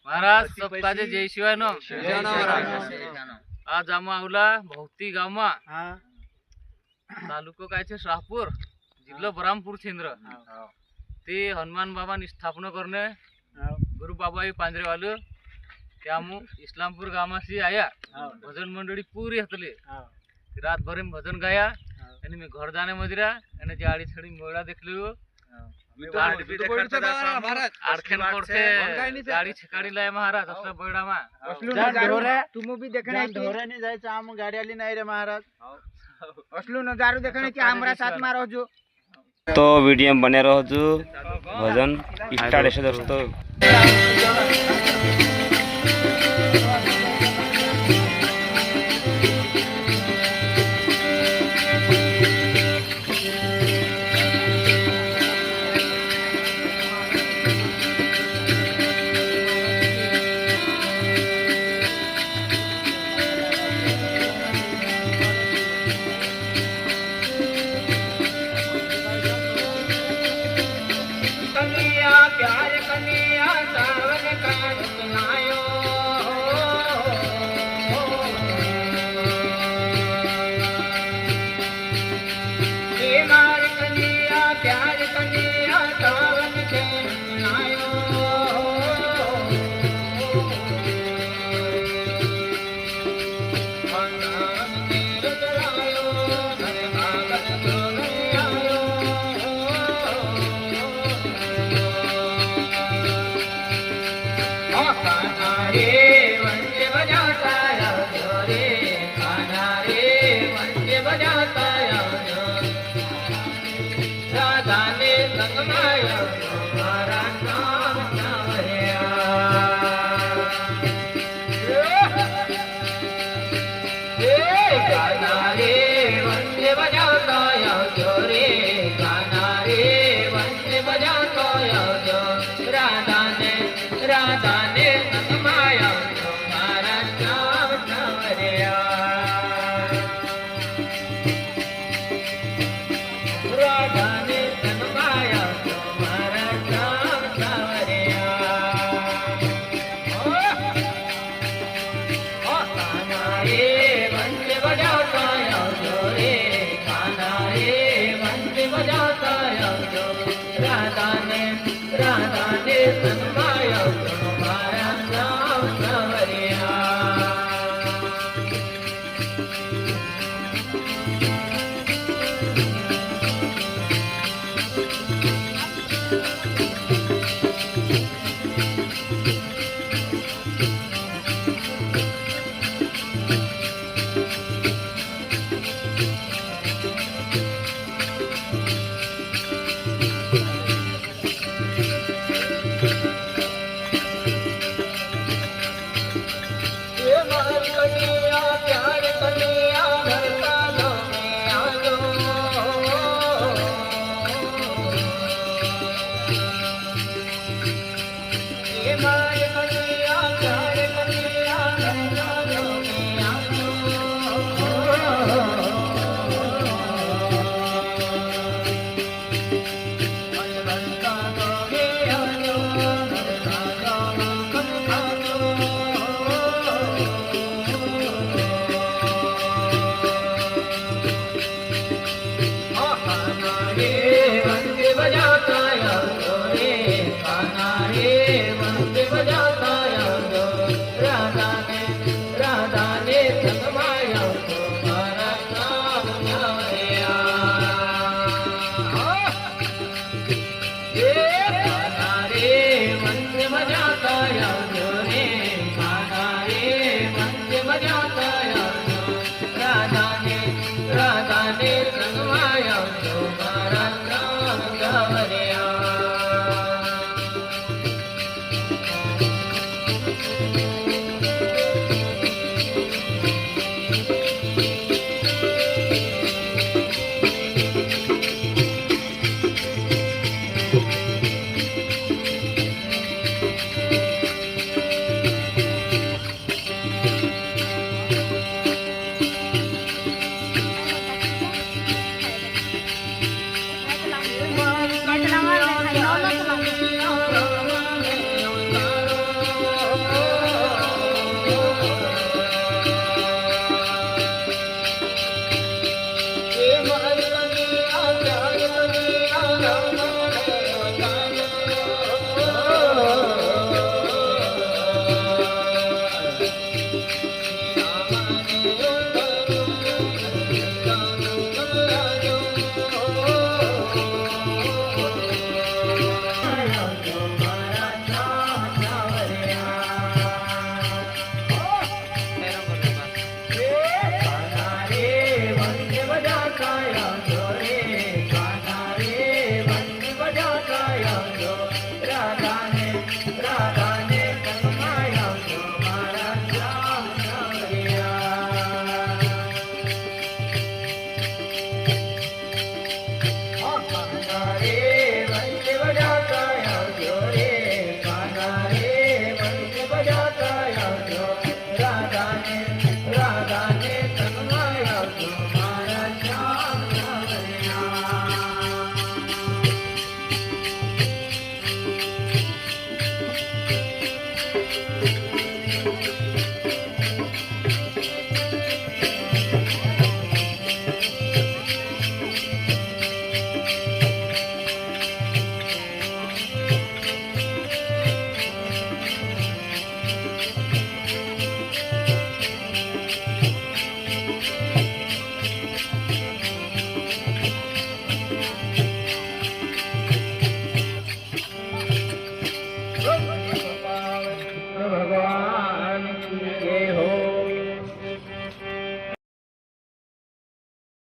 महाराज सप्ताचे जय शिवाय नो आज आम्हा आवला भौती गावमा तालुको काय छे शहापूर जिल्हा बरामपूर छेंद्र ते हनुमान बाबा नि स्थापना करने गुरु बाबा पांजरे वाले त्यामु इस्लामपुर गामासी आया भजन मंडळी पूरी हतले रात भर में भजन गाया आणि मी घर जाने मजरा आणि जी आडी छडी मोळा देखलो आरखेन कोडसे गाडी छकाडी लाय महाराज असला बैडामा तुम भी देखने ढोरे नहीं जायचं आम गाडी आली नाही रे महाराज असलो नजारो देखने की हमरा साथ में रहो जो तो वीडियो में बने रहो जो भजन स्टार्ट ऐसे दोस्तों प्यार कन्या सावन का सुनायो मार कन्या प्यार कन्या सावन के सुनायो राधा ने नगमाया तुम्हारा नाम नवरिया राधा ने नगमाया तुम्हारा नाम नवरिया खाना रे बंदे बजाता जो रे खाना रे बंदे बजाता जो राधा ने राधा